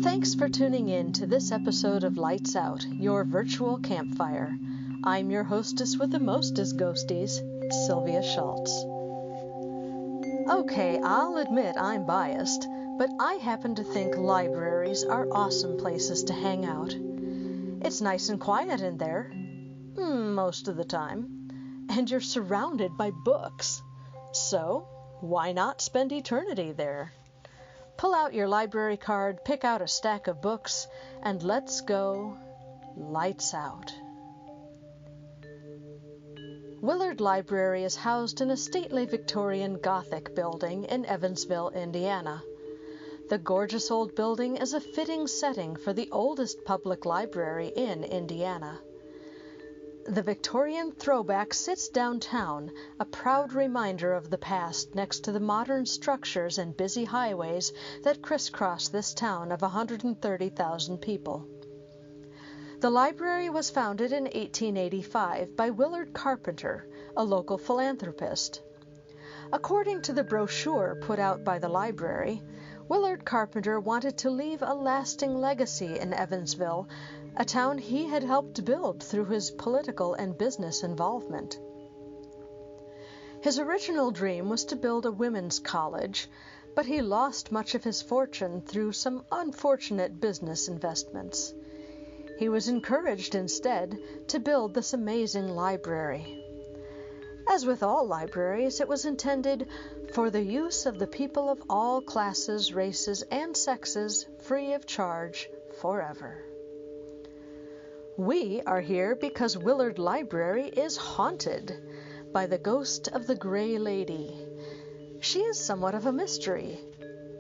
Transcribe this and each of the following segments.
Thanks for tuning in to this episode of Lights Out, your virtual campfire. I'm your hostess with the mostest ghosties, Sylvia Schultz. Okay, I'll admit I'm biased, but I happen to think libraries are awesome places to hang out. It's nice and quiet in there, most of the time, and you're surrounded by books. So, why not spend eternity there? Pull out your library card, pick out a stack of books, and let's go lights out. Willard Library is housed in a stately Victorian Gothic building in Evansville, Indiana. The gorgeous old building is a fitting setting for the oldest public library in Indiana. The Victorian throwback sits downtown, a proud reminder of the past next to the modern structures and busy highways that crisscross this town of 130,000 people. The library was founded in 1885 by Willard Carpenter, a local philanthropist. According to the brochure put out by the library, Willard Carpenter wanted to leave a lasting legacy in Evansville, a town he had helped build through his political and business involvement. His original dream was to build a women's college, but he lost much of his fortune through some unfortunate business investments. He was encouraged instead to build this amazing library. As with all libraries, it was intended for the use of the people of all classes, races, and sexes, free of charge, forever. We are here because Willard Library is haunted by the ghost of the Gray Lady. She is somewhat of a mystery.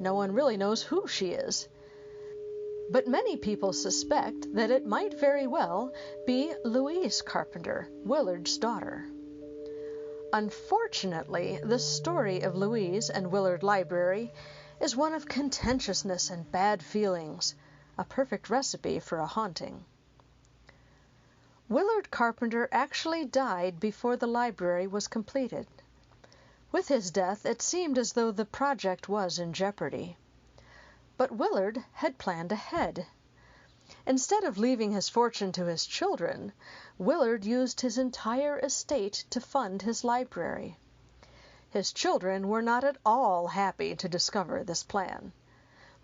No one really knows who she is. But many people suspect that it might very well be Louise Carpenter, Willard's daughter. Unfortunately, the story of Louise and Willard Library is one of contentiousness and bad feelings, a perfect recipe for a haunting. Willard Carpenter actually died before the library was completed. With his death, it seemed as though the project was in jeopardy. But Willard had planned ahead. Instead of leaving his fortune to his children, Willard used his entire estate to fund his library. His children were not at all happy to discover this plan.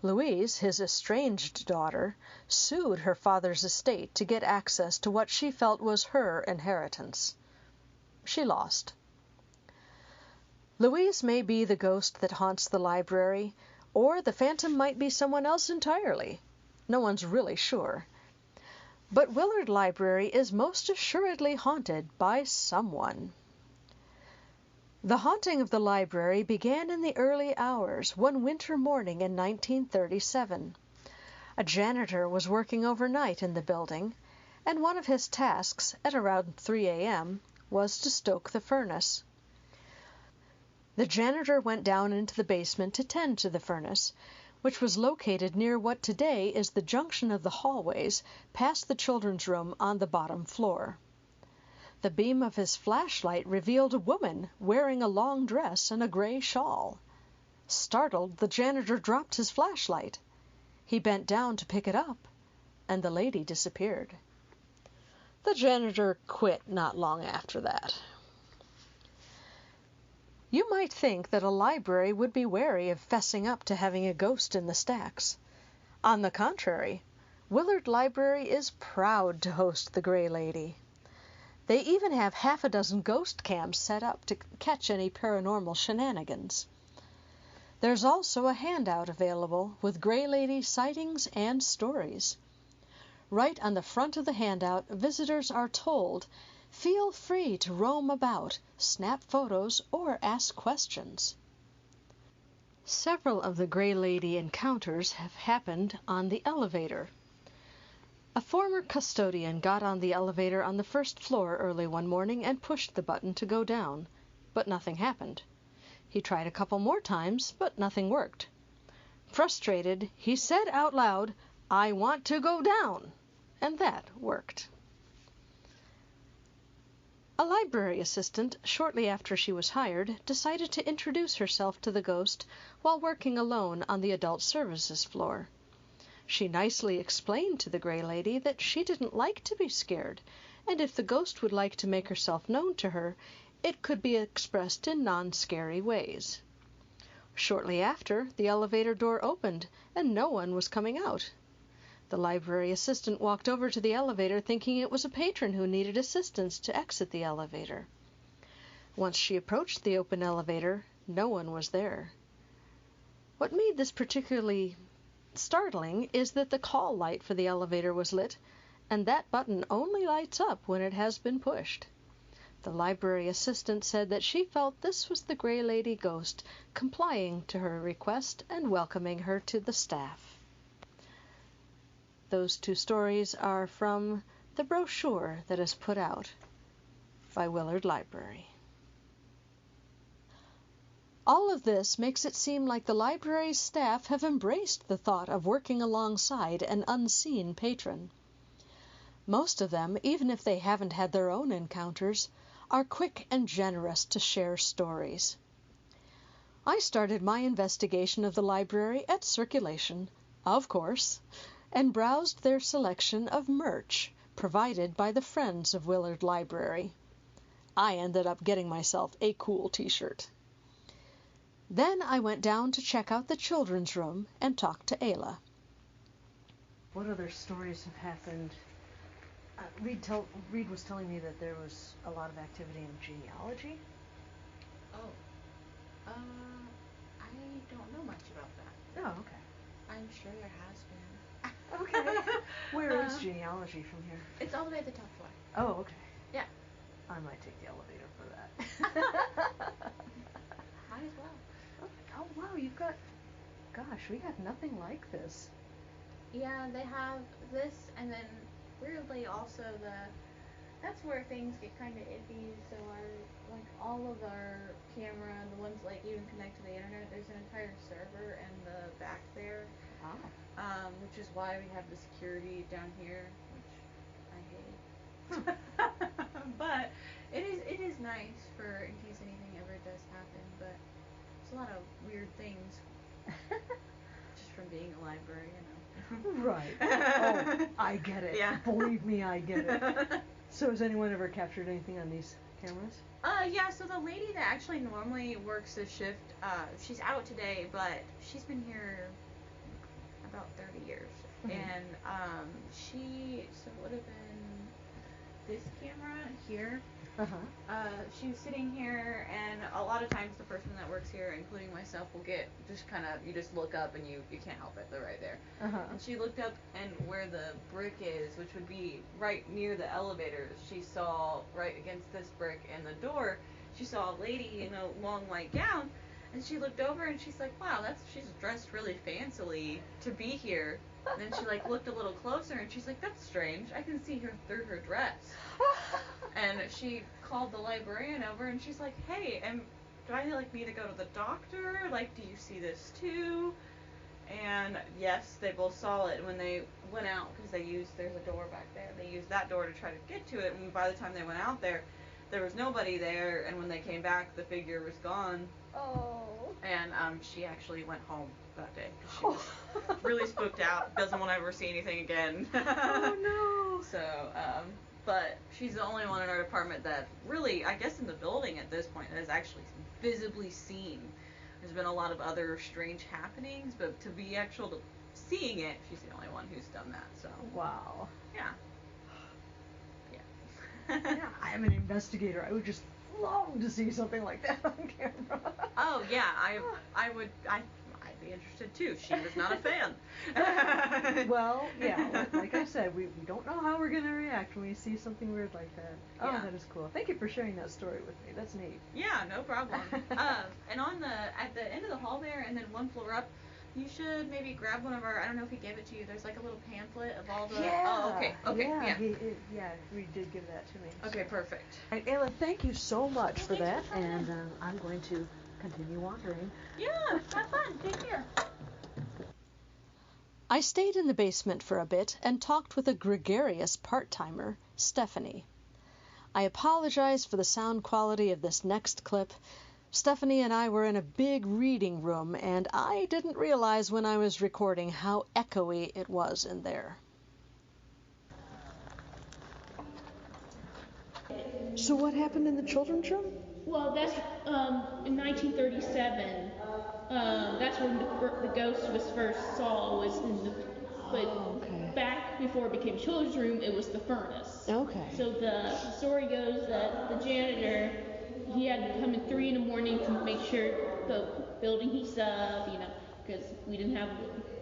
Louise, his estranged daughter, sued her father's estate to get access to what she felt was her inheritance. She lost. Louise may be the ghost that haunts the library, or the phantom might be someone else entirely. No one's really sure. But Willard Library is most assuredly haunted by someone. The haunting of the library began in the early hours one winter morning in 1937. A janitor was working overnight in the building, and one of his tasks at around 3 a.m. was to stoke the furnace. The janitor went down into the basement to tend to the furnace, which was located near what today is the junction of the hallways past the children's room on the bottom floor. The beam of his flashlight revealed a woman wearing a long dress and a gray shawl. Startled, the janitor dropped his flashlight. He bent down to pick it up, and the lady disappeared. The janitor quit not long after that. You might think that a library would be wary of fessing up to having a ghost in the stacks. On the contrary, Willard Library is proud to host the Gray Lady. They even have half a dozen ghost cams set up to catch any paranormal shenanigans. There's also a handout available with Gray Lady sightings and stories. Right on the front of the handout, visitors are told, feel free to roam about, snap photos, or ask questions. Several of the Gray Lady encounters have happened on the elevator. A former custodian got on the elevator on the first floor early one morning and pushed the button to go down, but nothing happened. He tried a couple more times, but nothing worked. Frustrated, he said out loud, "I want to go down," and that worked. A library assistant, shortly after she was hired, decided to introduce herself to the ghost while working alone on the adult services floor. She nicely explained to the Gray Lady that she didn't like to be scared, and if the ghost would like to make herself known to her, it could be expressed in non-scary ways. Shortly after, the elevator door opened, and no one was coming out. The library assistant walked over to the elevator thinking it was a patron who needed assistance to exit the elevator. Once she approached the open elevator, no one was there. What made this particularly startling is that the call light for the elevator was lit, and that button only lights up when it has been pushed. The library assistant said that she felt this was the Gray Lady ghost complying to her request and welcoming her to the staff. Those two stories are from the brochure that is put out by Willard Library. All of this makes it seem like the library's staff have embraced the thought of working alongside an unseen patron. Most of them, even if they haven't had their own encounters, are quick and generous to share stories. I started my investigation of the library at Circulation, of course, and browsed their selection of merch provided by the Friends of Willard Library. I ended up getting myself a cool t-shirt. Then I went down to check out the children's room and talk to Ayla. What other stories have happened? Reed was telling me that there was a lot of activity in genealogy. Oh. I don't know much about that. Oh, okay. I'm sure there has been. Okay. Where is genealogy from here? It's all the way at the top floor. Oh, okay. Yeah. I might take the elevator for that. Might as well. Oh, wow, you've got... Gosh, we got nothing like this. Yeah, they have this, and then weirdly also that's where things get kind of iffy. So all of our camera, the ones even connect to the internet, there's an entire server in the back there. Oh. Which is why we have the security down here, which I hate. But it is nice for in case anything ever does happen. But there's a lot of weird things just from being a library, Right. Oh, I get it. Yeah. Believe me, I get it. So has anyone ever captured anything on these cameras? Yeah, so the lady that actually normally works the shift, she's out today, but she's been here about 30 years. Mm-hmm. And so it would have been this camera here. She was sitting here, and a lot of times the person that works here, including myself, will get just kind of, you just look up and you can't help it, they're right there. And she looked up, and where the brick is, which would be right near the elevators, she saw right against this brick and the door, she saw a lady in a long white gown, and she looked over and she's like, wow, she's dressed really fancily to be here. And then she looked a little closer and she's like, that's strange, I can see her through her dress. And she called the librarian over and she's like, hey, do I need to go to the doctor? Do you see this too? And yes, they both saw it. When they went out, because there's a door back there, they used that door to try to get to it, and by the time they went out there was nobody there, and when they came back, the figure was gone. Oh. And she actually went home that day. She was really spooked out, doesn't want to ever see anything again. Oh, no. So, but she's the only one in our department that really, I guess in the building at this point, that has actually visibly seen. There's been a lot of other strange happenings, but to be seeing it, she's the only one who's done that, so. Wow. Yeah. Yeah, I'm an investigator. I would just love to see something like that on camera. Oh, yeah, I'd be interested too. She was not a fan. Well, yeah, like I said, we don't know how we're going to react when we see something weird like that. Oh, yeah. That is cool. Thank you for sharing that story with me. That's neat. Yeah, no problem. And at the end of the hall there, and then one floor up, you should maybe grab one of our, I don't know if he gave it to you, there's a little pamphlet of all the... Yeah. Oh, okay, yeah. He did give that to me. Okay, so. Perfect. All right, Ayla, thank you so much for that, and I'm going to continue wandering. Yeah, have fun. Take care. I stayed in the basement for a bit and talked with a gregarious part-timer, Stephanie. I apologize for the sound quality of this next clip. Stephanie and I were in a big reading room, and I didn't realize when I was recording how echoey it was in there. So what happened in the children's room? Well, that's in 1937. That's when the ghost was first saw was in the. But back before it became children's room, it was the furnace. Okay. So the story goes that the janitor, he had to come at 3 a.m. to make sure the building heats up, because we didn't have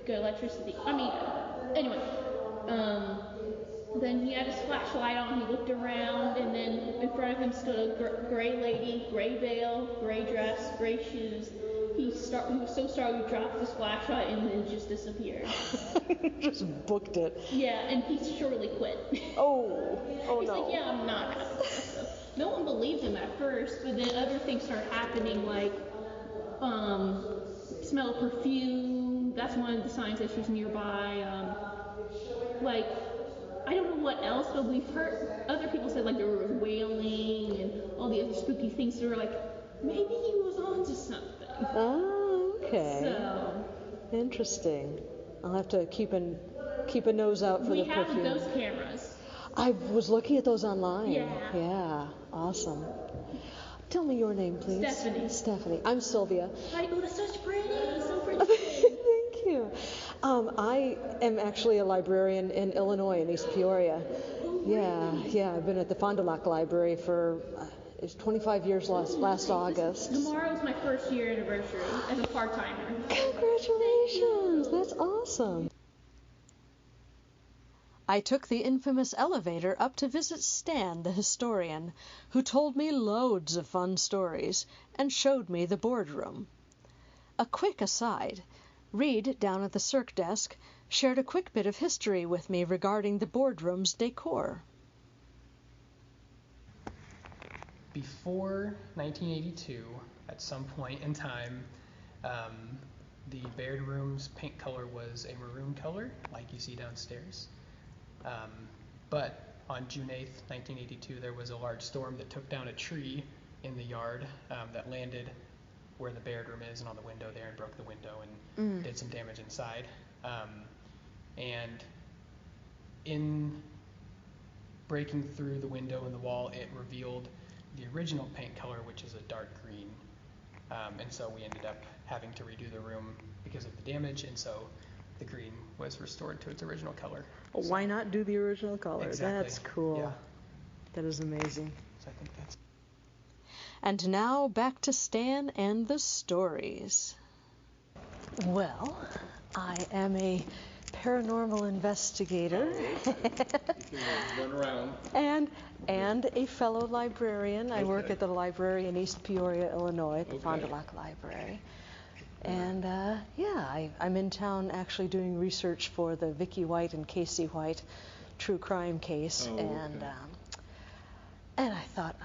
good electricity. Anyway. Then he had his flashlight on, he looked around, and then in front of him stood a gray lady, gray veil, gray dress, gray shoes. He was so sorry he dropped his flashlight and then just disappeared. Just booked it. Yeah, and he surely quit. Oh He's no. like, yeah, I'm not happy with this. No one believed him at first, but then other things started happening, like smell of perfume. That's one of the signs that she's nearby. I don't know what else, but we've heard other people say there was wailing and all the other spooky things. So we're like, maybe he was onto something. Oh, okay. So interesting. I'll have to keep a nose out for the perfume. We have ghost cameras. I was looking at those online. Yeah. Yeah. Awesome. Tell me your name, please. Stephanie. I'm Sylvia. Hi. Oh, that's such pretty. So pretty. Thank you. I am actually a librarian in Illinois, in East Peoria. Oh, really? Yeah. I've been at the Fond du Lac Library for it's 25 years last August. Tomorrow's my first year anniversary as a part-timer. Congratulations! That's awesome. I took the infamous elevator up to visit Stan, the historian, who told me loads of fun stories and showed me the boardroom. A quick aside. Reed, down at the circ desk, shared a quick bit of history with me regarding the boardroom's decor. Before 1982, at some point in time, the Baird Room's paint color was a maroon color, like you see downstairs. But on June 8th, 1982, there was a large storm that took down a tree in the yard that landed where the Baird Room is and on the window there and broke the window and did some damage inside. And in breaking through the window in the wall, it revealed the original paint color, which is a dark green. And so we ended up having to redo the room because of the damage, and so the green was restored to its original color. Well, so why not do the original color? Exactly. That's cool. Yeah. That is amazing. So I think that's... And now back to Stan and the stories. Well, I am a paranormal investigator. You can run around. And a fellow librarian. I work at the library in East Peoria, Illinois, at the Fond du Lac Library. And I'm in town actually doing research for the Vicky White and Casey White true crime case. And I thought,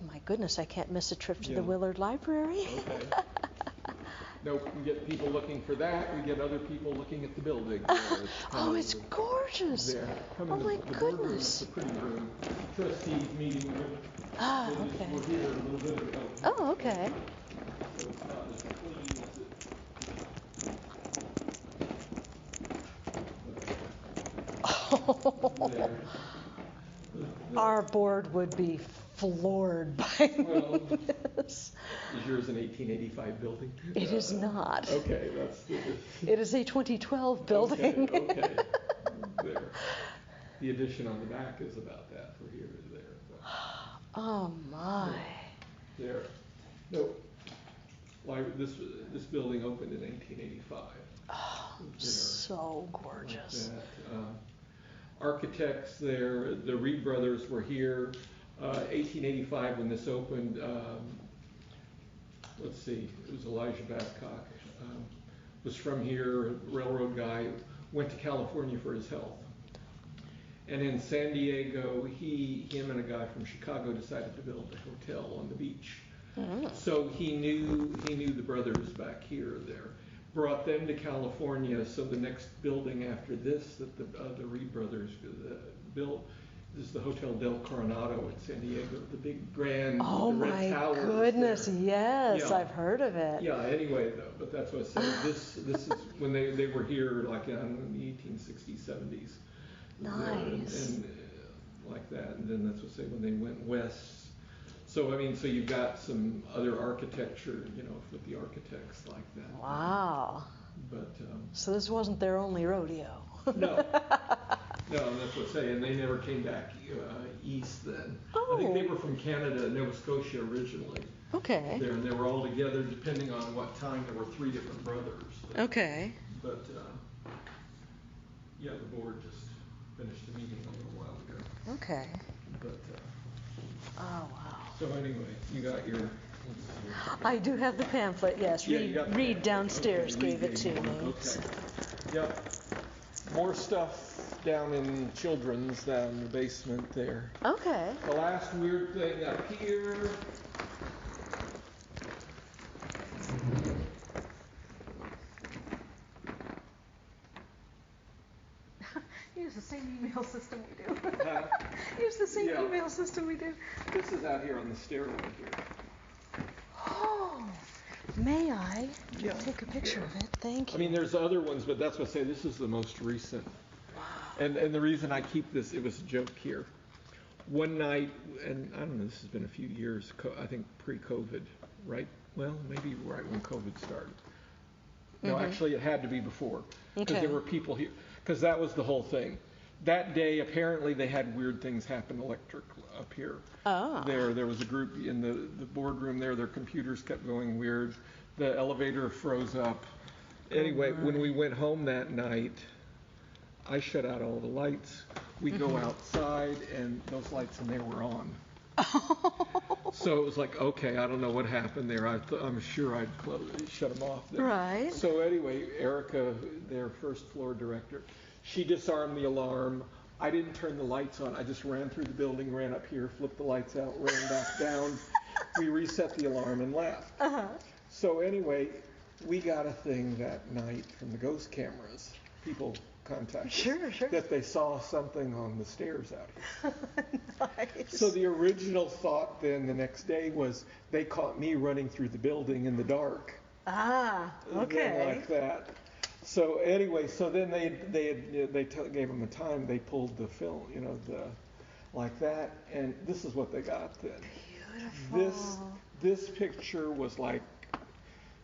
my goodness, I can't miss a trip to the Willard Library. Okay. Nope, we get people looking for that. We get other people looking at the building. It's gorgeous. Oh my goodness. It's a pretty room. Trustees meeting room. Okay. We're here a little bit ago. Oh, okay. So it's not as clean as it. Our board would be floored by this. Is yours an 1885 building? It is not. Okay, It is a 2012 building. Okay. There. The addition on the back is about that for here to there. But oh my. There. No. This building opened in 1885. Oh, so gorgeous. Architects there, the Reed brothers were here. 1885 when this opened. Let's see, it was Elijah Babcock. Was from here, railroad guy, went to California for his health. And in San Diego, him and a guy from Chicago decided to build a hotel on the beach. So he knew the brothers back here or there. Brought them to California, so the next building after this that the Reed brothers built This is the Hotel del Coronado in San Diego, the big grand, Oh the red my towers goodness, there. yes, Yeah. I've heard of it. Yeah, anyway, though, but that's what I said. This is when they were here, like in the 1860s, 70s. Nice. And like that, and then that's what I say when they went west. So I mean, so you've got some other architecture, you know, with the architects like that. Wow. But So this wasn't their only rodeo. no, that's what I say. And they never came back east then. Oh. I think they were from Canada, Nova Scotia originally. Okay. There, and they were all together, depending on what time. There were 3 different brothers. Okay. But yeah, the board just finished the meeting a little while ago. Okay. But Oh wow. so anyway, you got your. I do have the pamphlet, yes. Yeah, you got the Reed pamphlet. downstairs Okay, gave Reed it to gave me. you one. Okay. Yep. More stuff down in children's down in the basement there. Okay. The last weird thing up here. Use the same email system we do. Huh? Use the same Yeah. email system we do. This is out here on the stairway here. Oh, may I Yeah. take a picture of it? Thank you. I mean, there's other ones, but that's what I say. This is the most recent. Wow. And the reason I keep this, it was a joke here. One night, and I don't know, this has been a few years, I think pre-COVID, right? Well, maybe right when COVID started. No, actually, it had to be before. Because Okay. there were people here. Because that was the whole thing. That day, apparently, they had weird things happen electric up here. Oh. There was a group in the boardroom there. Their computers kept going weird. The elevator froze up. Anyway, when we went home that night, I shut out all the lights. We go outside, and those lights in there were on. So it was like, okay, I don't know what happened there. I'm sure I'd shut them off there. Right. So anyway, Erica, their first floor director, she disarmed the alarm. I didn't turn the lights on. I just ran through the building, ran up here, flipped the lights out, ran back down. We reset the alarm and left. So anyway, we got a thing that night from the ghost cameras. People contacted us Sure. that they saw something on the stairs out here. Nice. So the original thought then the next day was they caught me running through the building in the dark. Ah, okay. Like that. So anyway, so then they gave them a time. They pulled the film, you know, like that, and this is what they got then. Beautiful. This picture was like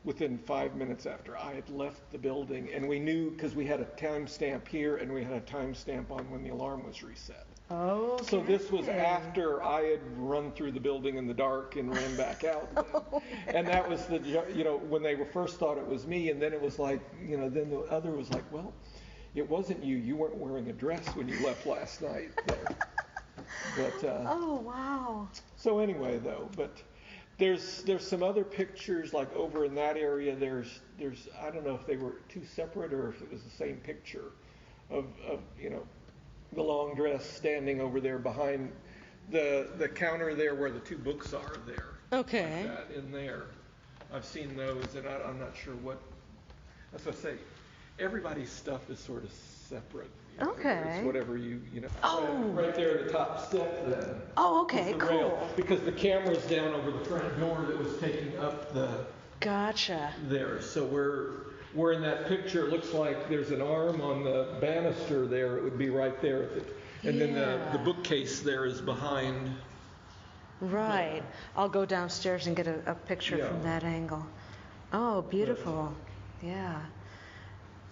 within 5 minutes after I had left the building, and we knew because we had a timestamp here and we had a timestamp on when the alarm was reset. Oh. So this was after I had run through the building in the dark and ran back out. And that was the, you know, when they were first thought it was me, and then it was like, you know, then the other was like, well, it wasn't you. You weren't wearing a dress when you left last night. But Oh wow. so anyway, though, but there's some other pictures like over in that area. There's I don't know if they were two separate or if it was the same picture of you know, the long dress standing over there behind the counter there where the 2 books are there. Okay. Like that in there. I've seen those, and I'm not sure what. That's what I say. Everybody's stuff is sort of separate. You know, Okay. It's whatever you know. Oh. Right there at the top step then. Oh, okay, is the cool. rail, because the camera's down over the front door that was taking up the Gotcha. there. So we're in that picture. It looks like there's an arm on the banister there. It would be right there. And then the bookcase there is behind. Right. I'll go downstairs and get a picture Yeah. from that angle. Oh, beautiful. Yeah.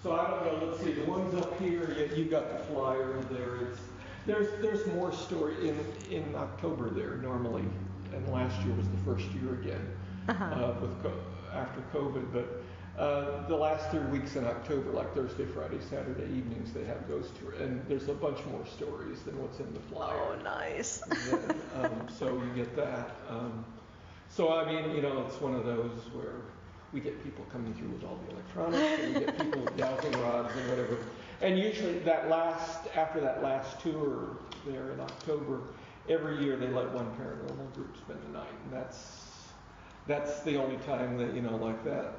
So I don't know. Let's see. The ones up here, you got the flyer there. There's more story in October there normally, and last year was the first year again after COVID. But the last 3 weeks in October, like Thursday, Friday, Saturday evenings, they have ghost tour, and there's a bunch more stories than what's in the flyer. Oh, nice. So you get that. So I mean, you know, it's one of those where we get people coming through with all the electronics, and we get people with dowsing rods and whatever. And usually after that last tour there in October, every year they let one paranormal group spend the night, and that's the only time that, you know, like that.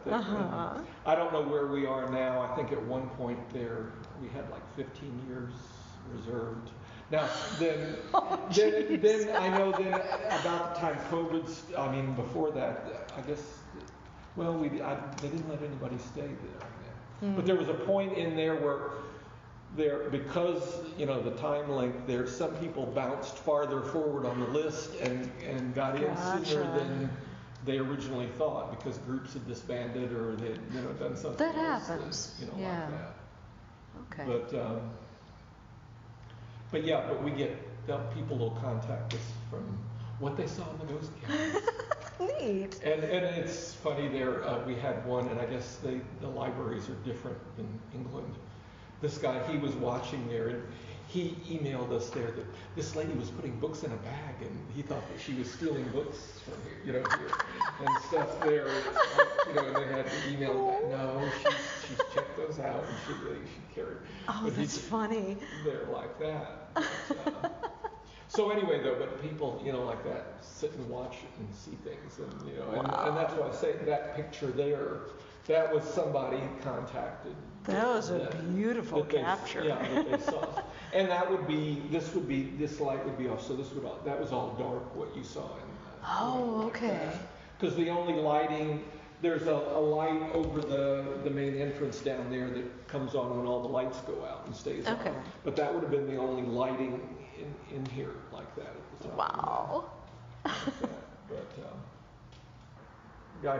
I don't know where we are now. I think at one point there we had like 15 years reserved. Now, then I know then about the time I mean, before that, I guess, well, they didn't let anybody stay there. But there was a point in there where because, the time length there, some people bounced farther forward on the list and got in sooner than they originally thought because groups had disbanded or they'd, done something That else happens. like that. Okay. But we get people will contact us from what they saw in the ghost cameras. Neat. And it's funny there, we had one, and I guess the libraries are different in England. This guy, he was watching there, and he emailed us there that this lady was putting books in a bag, and he thought that she was stealing books from here, and stuff there. And they had to email back, no, she's checked those out, and she carried. Oh, that's funny. They're like that. But, so anyway, though, but people, like that, sit and watch it and see things, and and that's why I say that picture there, that was somebody contacted. That was a beautiful capture. That they saw. And this light would be off, so that was all dark, what you saw. Okay. Because the only lighting, there's a light over the main entrance down there that comes on when all the lights go out and stays on. But that would have been the only lighting in here like that at the time. Wow. But guy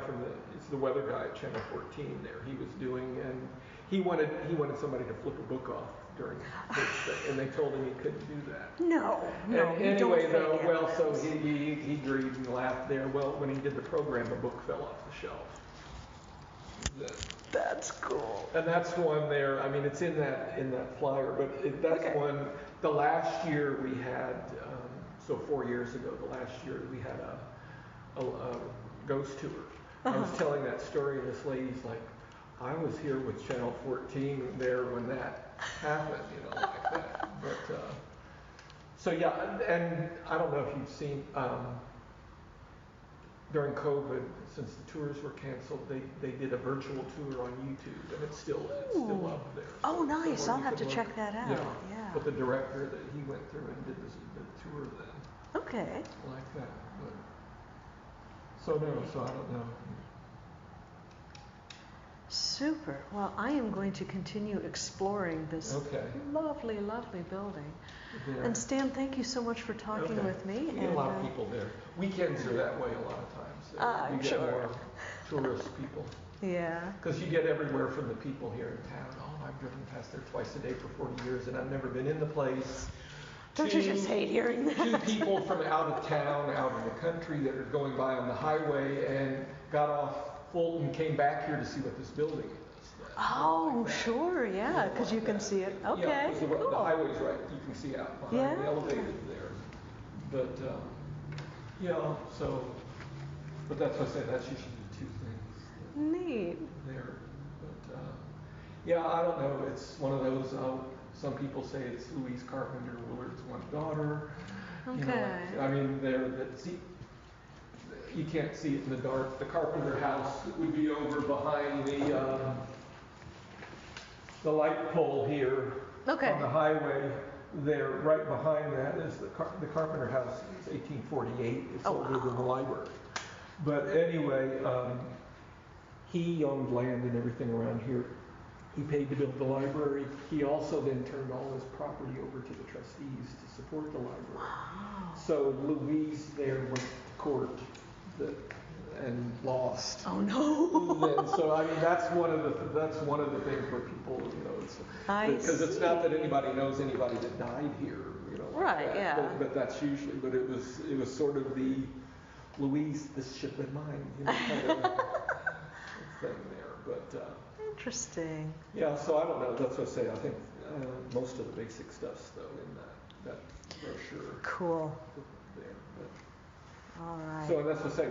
it's the weather guy at Channel 14 there. He was doing, and he wanted somebody to flip a book off during his thing, and they told him he couldn't do that. No. Anyway, though, so he agreed and laughed there. Well, when he did the program, a book fell off the shelf. That's cool. And that's one there. I mean, it's in that flyer, but that's one. The last year we had, so 4 years ago, we had a ghost tour. I was telling that story, and this lady's like, I was here with Channel 14 there when that happened, like that. But so and I don't know if you've seen during COVID, since the tours were canceled, they did a virtual tour on YouTube, and it's still up there. So, nice! I'll have to check that out. Yeah. But the director that he went through and did the tour then. Okay. Like that. But, so I don't know. Super. Well, I am going to continue exploring this lovely, lovely building. Yeah. And Stan, thank you so much for talking with me. We get a lot of people there. Weekends are that way a lot of times. You get more tourist people. Yeah. Because you get everywhere from the people here in town. Oh, I've driven past there twice a day for 40 years, and I've never been in the place. Don't you just hate hearing that? 2 people from out of town, out in the country, that are going by on the highway and got off Fulton, came back here to see what this building is. Oh, sure, yeah, because you can see it. Okay, yeah, cool. The highway's right. You can see out behind the elevated there. But, but that's what I say. That's usually the 2 things. Neat. There. But, I don't know. It's one of those, some people say it's Louise Carpenter, Willard's one daughter. Okay. I mean, you can't see it in the dark. The Carpenter house would be over behind the light pole here on the highway. There, right behind that is the Carpenter house. It's 1848. It's older than the library. But anyway, he owned land and everything around here. He paid to build the library. He also then turned all his property over to the trustees to support the library. Wow. So Louise there went to court and lost. Oh no! And so I mean that's one of the things where people because it's not that anybody knows anybody that died here, right? That. Yeah. But that's usually. But it was sort of the Louise, this should have been mine, kind of thing there. But interesting. Yeah. So I don't know. That's what I say. I think most of the basic stuff's though in that brochure. Cool. There, but. All right. So that's what I say.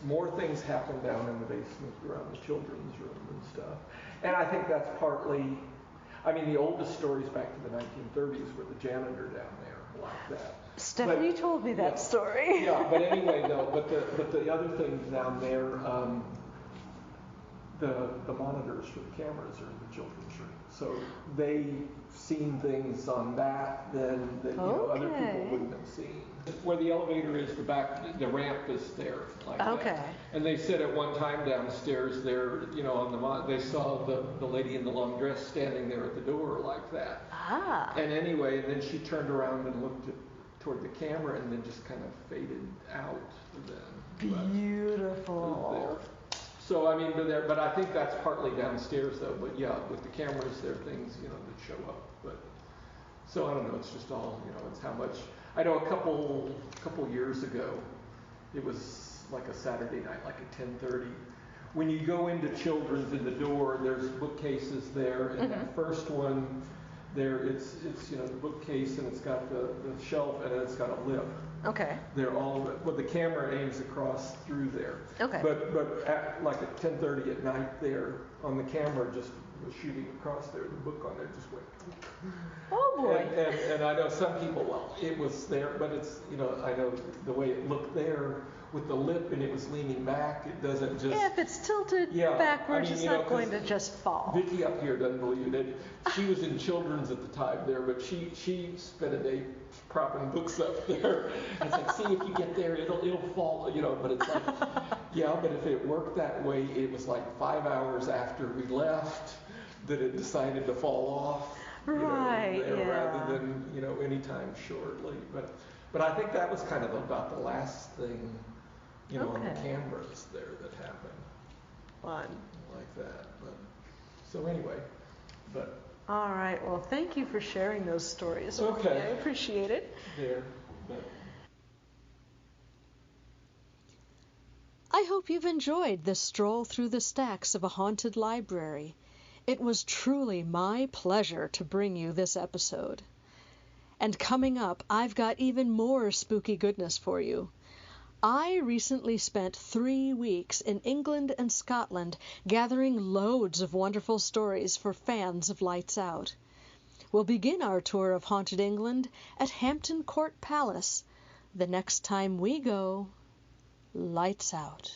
More things happen down in the basement around the children's room and stuff. And I think that's partly, I mean, the oldest stories back to the 1930s were the janitor down there like that. Stephanie told me that story. Yeah, but anyway, though, but the other things down there, the monitors for the cameras are in the children's room. So seen things on that that you know, other people wouldn't have seen. Where the elevator is, the ramp is there like that. And they said at one time downstairs there, you know, they saw the lady in the long dress standing there at the door like that. And anyway, and then she turned around and looked toward the camera and then just kind of faded out. Beautiful. So I mean, but I think that's partly downstairs though. But yeah, with the cameras, there are things, you know, that show up. But so I don't know. It's just all, you know, it's how much. I know a couple years ago, it was like a Saturday night, like at 10:30. When you go into Children's in the door, there's bookcases there, and the first one there, it's you know, the bookcase, and it's got the shelf, and it's got a lip. They're all, well, the camera aims across through there. But at, like at 10:30 at night there, on the camera, just was shooting across there, the book on there just went. Oh boy. And I know some people, well, it was there, but it's, you know, I know the way it looked there with the lip and it was leaning back, it doesn't just. Yeah, if it's tilted backwards, it's not going to just fall. Vicki up here doesn't believe it. She was in Children's at the time there, but she spent a day propping books up there. It's like, see, if you get there, it'll fall, you know, but it's like, yeah, but if it worked that way, it was like 5 hours after we left that it decided to fall off. Right, you know, rather than, you know, anytime shortly. But I think that was kind of about the last thing, you know, on the cameras there that happened. Fun. Like that. But so anyway, but. All right. Well, thank you for sharing those stories. I appreciate it. I hope you've enjoyed this stroll through the stacks of a haunted library. It was truly my pleasure to bring you this episode. And coming up, I've got even more spooky goodness for you. I recently spent 3 weeks in England and Scotland gathering loads of wonderful stories for fans of Lights Out. We'll begin our tour of haunted England at Hampton Court Palace the next time we go Lights Out.